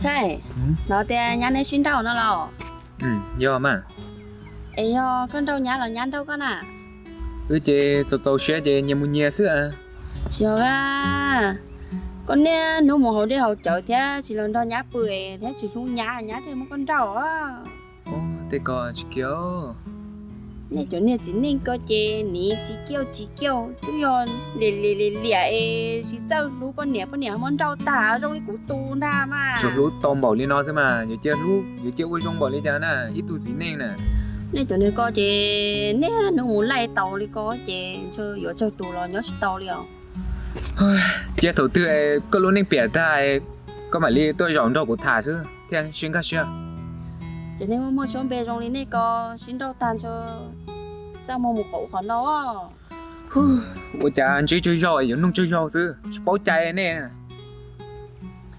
Sai, Ừ. nó thì nhắn đến xin đâu nó lo. Ừ, do mà. Ấy yo, con đâu nhắn là nhắn đâu con à? Chế cho xe chế nhà muốn nhà xưa à. Chiều à. Con nè, nếu mà hồi đi học chợ thế chỉ lần đó nhá bưởi, thế chỉ xuống nhá thì một con trâu á. Ồ, thế có chỉ kiểu. Nè chỗ này chỉ nên có chế, ní chỉ kêu, tôi yo lì chỉ sao lú con nè món trâu tả trong cái củ tu ra mà. Chụp lú tôm bỏ lên nó xem mà, giờ chơi quay trong bỏ lên cho nè, ít tu xí nè. Nè chỗ này có chế, nè nó muốn lại tàu đi có chế, cho tù lo nhớ tàu liền. Chế đầu tư ấy, có luôn nên bẻ ta ấy, có mà li tôi dọn đâu của thả chứ, thiên xuyên cả chưa? Cho nên mà xuống bề trong này có xin đâu tan cho một khẩu khoản đó. Ôi chà, anh chơi rồi, giống nông chơi rồi chứ, bao chạy nè.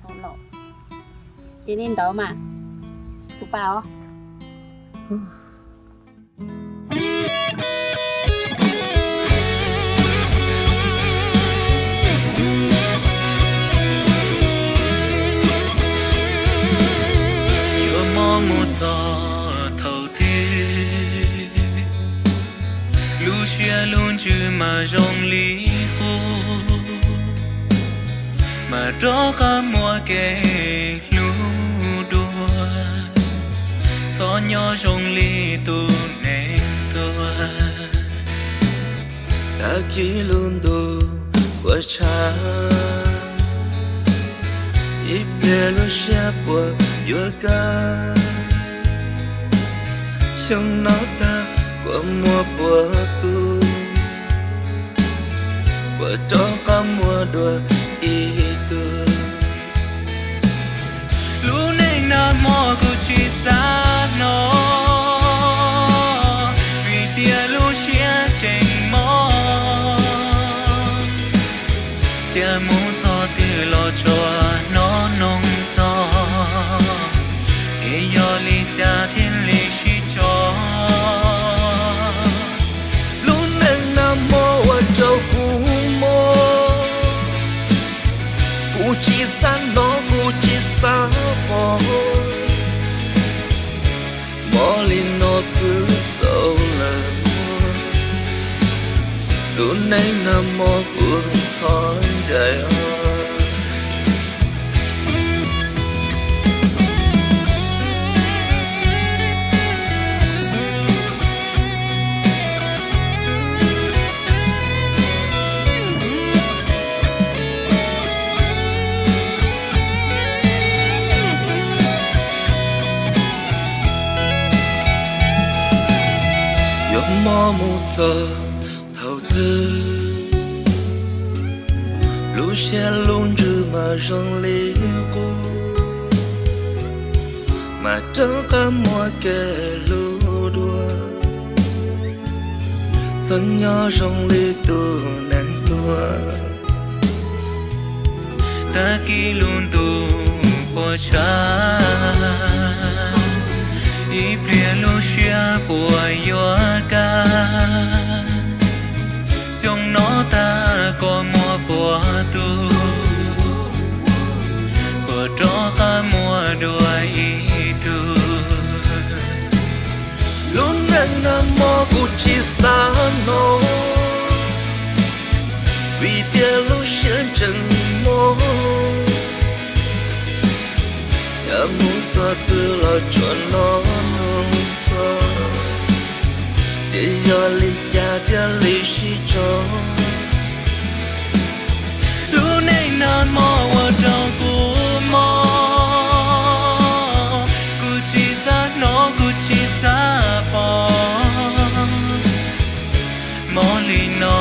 Không lộ. Cho nên đó mà. Tụi bảo. một gió thâu thiên lu xia luôn chứ mà rong lý cô mà rõ cả mùa kề lu đua gió nhỏ rong lý tu nén tua đã chỉ luôn đồ của cha ít bề lu xia bùa vừa ca trong nó ta của mùa bùa tu bùa cho có mùa đùa ý tu lu này na mò của chỉ xa nó vì tia lu xia chênh mò tia muốn gió từ lo cho nó nông gió yo li cha thiên lý chi cho lúc nâng nam mô ở châu cũ mô cụ chỉ san nó cụ chỉ sa bỏ mò linh nó xứ dẫu là lúc nâng nam mô của thon dài mò một giờ thâu tư lu xe luôn rư mà rong lý cô mà trở cả mùa kề lu đua sân nhỏ rong lý tu nén tua ta kỳ luôn tu po cha i pria lu xia bùa yo ca xong nó ta có mùa bùa tu bùa cho cả mùa đùa ý tu lúc nâng nam mô cụ chỉ xa nó vì tia lu xia chân mô ya muốn gió từ lo cho nó nông gió để yo li cha cha li si cho lu này na mò ở trong cũ mò cụ chỉ xa nó cụ chỉ xa bỏ mò li nó